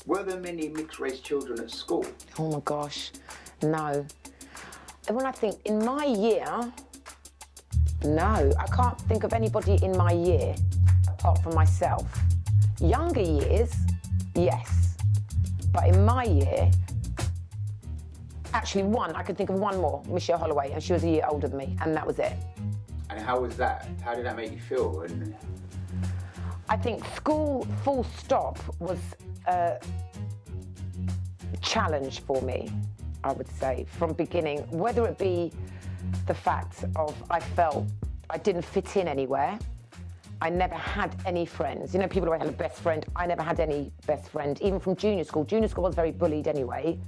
Were there many mixed-race children at school? Oh my gosh, no. When I think in my year, no, I can't think of anybody in my year apart from myself. Younger years, yes, but in my year, actually one, I can think of one more, Michelle Holloway, and she was a year older than me, and that was it. And how was that? How did that make you feel? And I think school, full stop, was a challenge for me, I would say, from beginning, whether it be the fact of I felt I didn't fit in anywhere. I never had any friends. You know, people always had a best friend. I never had any best friend, even from junior school. Junior school was very bullied anyway.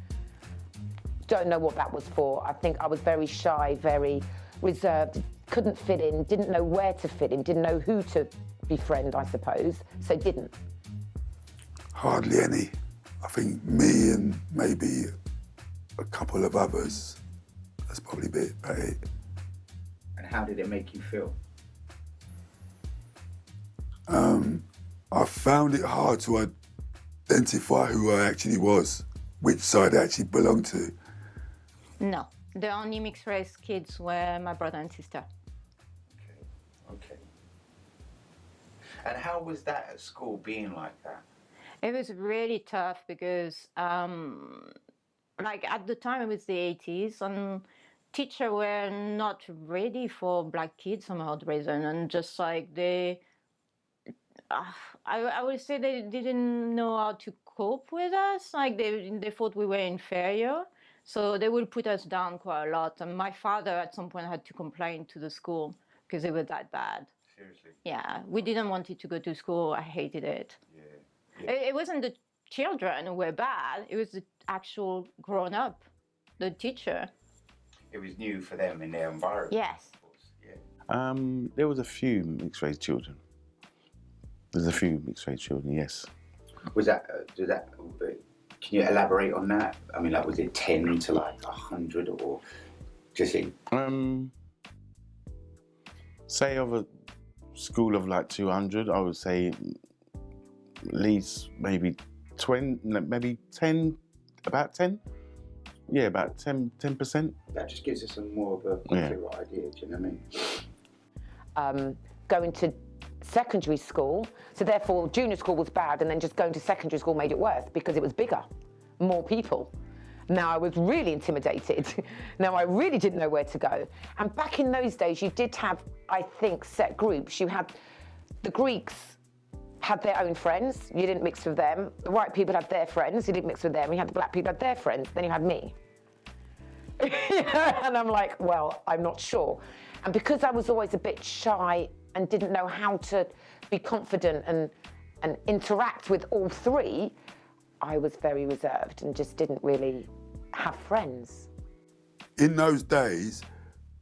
Don't know what that was for. I think I was very shy, very reserved, couldn't fit in, didn't know where to fit in, didn't know who to befriend, I suppose, so didn't. Hardly any. I think me and maybe a couple of others. That's probably about it. and how did it make you feel? I found it hard to identify who I actually was, which side I actually belonged to. No, the only mixed race kids were my brother and sister. Okay. And how was that at school, being like that? It was really tough because, like at the time it was the 80s, and teachers were not ready for black kids for some odd reason, and just like they, I would say they didn't know how to cope with us. Like they thought we were inferior, so they would put us down quite a lot. And my father at some point had to complain to the school because it was that bad. Seriously? Yeah, we didn't want it to go to school. I hated it. Yeah. It wasn't the children who were bad. It was the actual grown-up, the teacher. It was new for them in their environment. Yes. Of course. Yeah. There was a few mixed-race children. There's a few mixed-race children, yes. Was that, can you elaborate on that? I mean, like, was it 10 to like 100 or just in? Say of a school of like 200, I would say at least maybe 20, maybe 10, about 10. Yeah, about 10%. That just gives us a more of a clearer idea, do you know what I mean? Going to secondary school, so therefore junior school was bad, and then just going to secondary school made it worse because it was bigger, more people. Now I was really intimidated. Now I really didn't know where to go. And back in those days, you did have, I think, set groups. You had the Greeks had their own friends. You didn't mix with them. The white people had their friends. You didn't mix with them. You had the black people had their friends. Then you had me. And I'm like, well, I'm not sure. And because I was always a bit shy and didn't know how to be confident and interact with all three, I was very reserved and just didn't really have friends. In those days,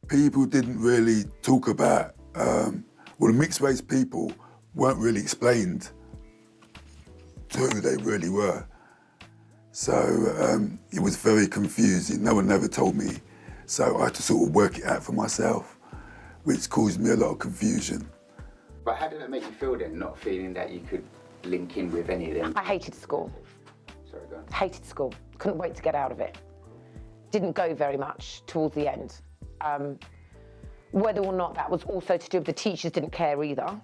people didn't really talk about, the mixed race people weren't really explained to who they really were. So it was very confusing. No one ever told me. So I had to sort of work it out for myself, which caused me a lot of confusion. But how did it make you feel then, not feeling that you could link in with any of them? I hated school. Sorry, go on. Hated school. Couldn't wait to get out of it. Didn't go very much towards the end. Whether or not that was also to do with the teachers didn't care either.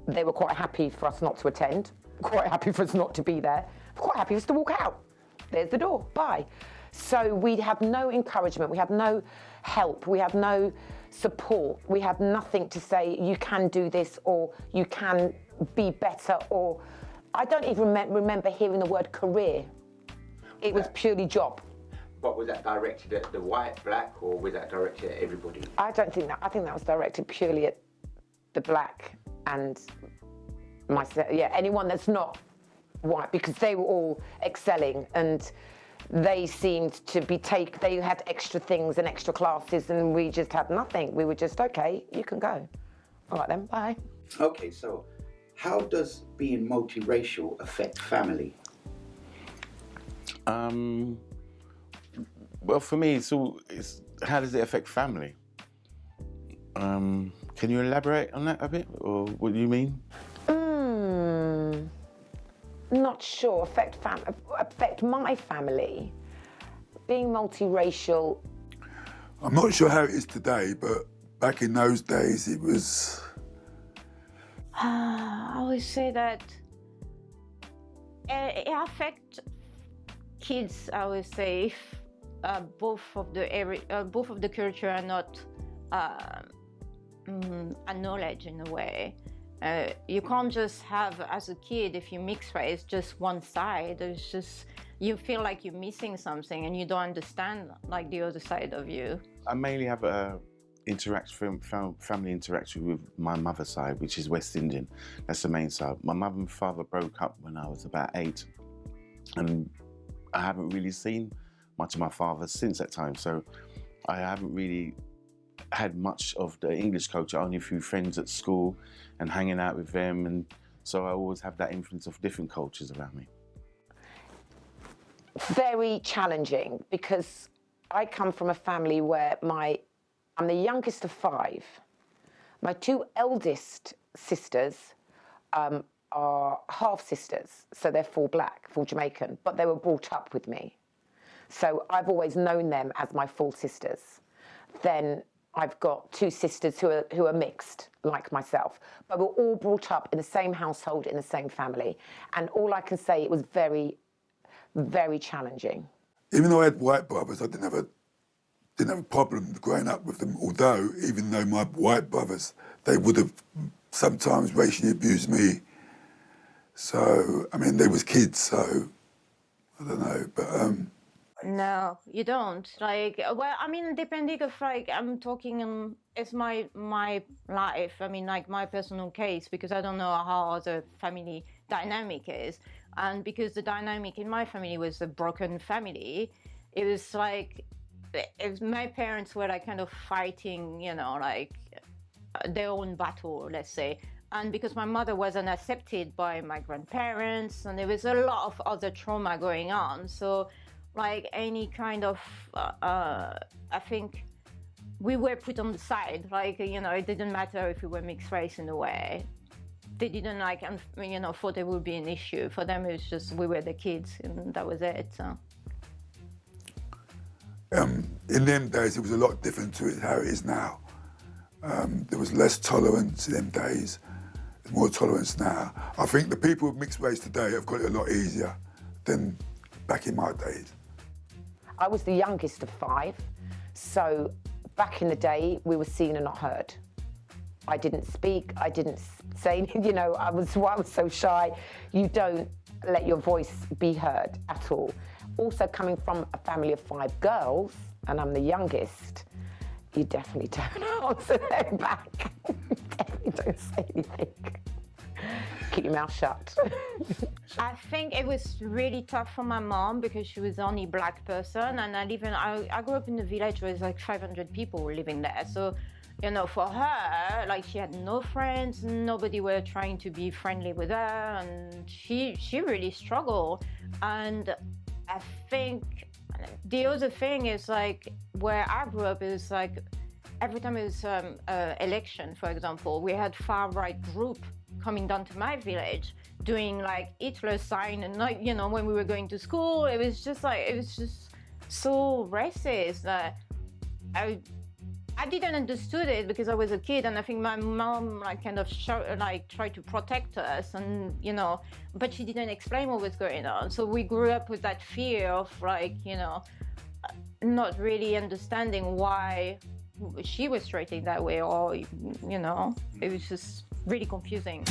They were quite happy for us not to attend, quite happy for us not to be there, quite happy for us to walk out. There's the door, bye. So we had no encouragement, we had no help, we had no support, we had nothing to say, you can do this, or you can be better, or I don't even remember hearing the word career. It was purely job. But was that directed at the white, black, or was that directed at everybody? I don't think that, I think that was directed purely at the black and myself, yeah, anyone that's not white, because they were all excelling and they seemed to be they had extra things and extra classes, and we just had nothing. We were just, okay, you can go. All right then, bye. Okay, so how does being multiracial affect family? Well, for me, how does it affect family? Can you elaborate on that a bit, or what do you mean? Not not sure affect my family. Being multiracial. I'm not sure how it is today, but back in those days, it was. I would say that it affects kids. I would say if both of the culture are not acknowledged in a way. You can't just have, as a kid, if you mix race, just one side. It's just, you feel like you're missing something and you don't understand like the other side of you. I mainly have a family interaction with my mother's side, which is West Indian. That's the main side. My mother and father broke up when I was about 8, and I haven't really seen much of my father since that time. So I haven't really had much of the English culture, only a few friends at school and hanging out with them, and so I always have that influence of different cultures around me. Very challenging, because I come from a family where I'm the youngest of 5. My 2 eldest sisters are half-sisters, so they're full black, full Jamaican, but they were brought up with me. So I've always known them as my full sisters. Then I've got 2 sisters who are mixed, like myself, but we're all brought up in the same household, in the same family. And all I can say, it was very, very challenging. Even though I had white brothers, I didn't have a problem growing up with them, although even though my white brothers, they would have sometimes racially abused me. So, I mean, they was kids, so I don't know, but... No, you don't. Like, well, I mean, depending of like, I'm talking, it's my life. I mean, like my personal case, because I don't know how the family dynamic is. And because the dynamic in my family was a broken family, it was like, my parents were like kind of fighting, you know, like their own battle, let's say. And because my mother wasn't accepted by my grandparents, and there was a lot of other trauma going on. So like any kind of, I think we were put on the side, like, you know, it didn't matter if we were mixed race in a way. They didn't like, you know, thought it would be an issue. For them, it was just, we were the kids and that was it, so. In them days, it was a lot different to how it is now. There was less tolerance in them days. There's more tolerance now. I think the people with mixed race today have got it a lot easier than back in my days. I was the youngest of 5, so back in the day, we were seen and not heard. I didn't speak, I didn't say, you know, I was so shy. You don't let your voice be heard at all. Also, coming from a family of 5 girls, and I'm the youngest, you definitely don't answer them back. You definitely don't say anything. Keep your mouth shut. I think it was really tough for my mom because she was the only black person, and I grew up in a village where there's like 500 people living there. So, you know, for her, like she had no friends, nobody were trying to be friendly with her, and she really struggled. And I think the other thing is like where I grew up is like every time it was election, for example, we had far-right group coming down to my village doing like Hitler sign, and like, you know, when we were going to school, it was just so racist that I didn't understood it because I was a kid, and I think my mom like kind of tried to protect us, and you know, but she didn't explain what was going on. So we grew up with that fear of like, you know, not really understanding why she was treated that way, or you know, it was just really confusing.